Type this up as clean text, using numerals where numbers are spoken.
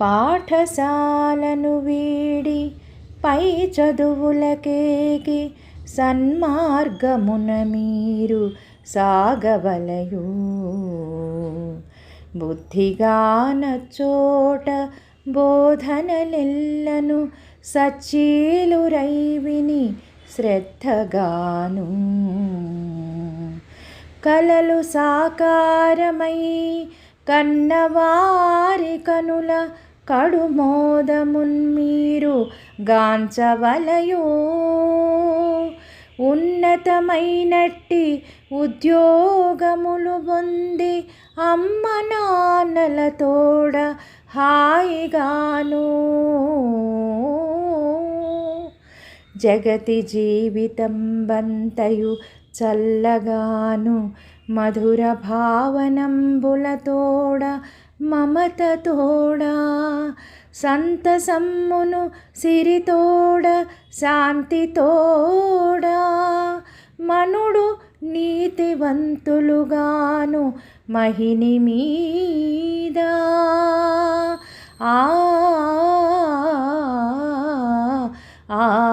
పాఠశాలను వీడి పై చదువులకేగి సన్మార్గమున మీరు సాగవలయు. బుద్ధిగా నచ్చోట బోధనలెల్లను సచ్చీలురై విని శ్రద్ధగాను. కలలు సాకారమై కన్నవారి కనుల కడుమోదమున్ మీరు గాంచవలయో. ఉన్నతమైనట్టి ఉద్యోగములు పొంది అమ్మ నాన్నల తోడ హాయిగాను. జగతి జీవితం బంతయు చల్లగాను మధుర భావనంబుల తోడ మమత తోడ సంతసమ్మును సిరితోడ శాంతి తోడ మనుడు నీతివంతులుగాను మహిని మీద. ఆ ఆ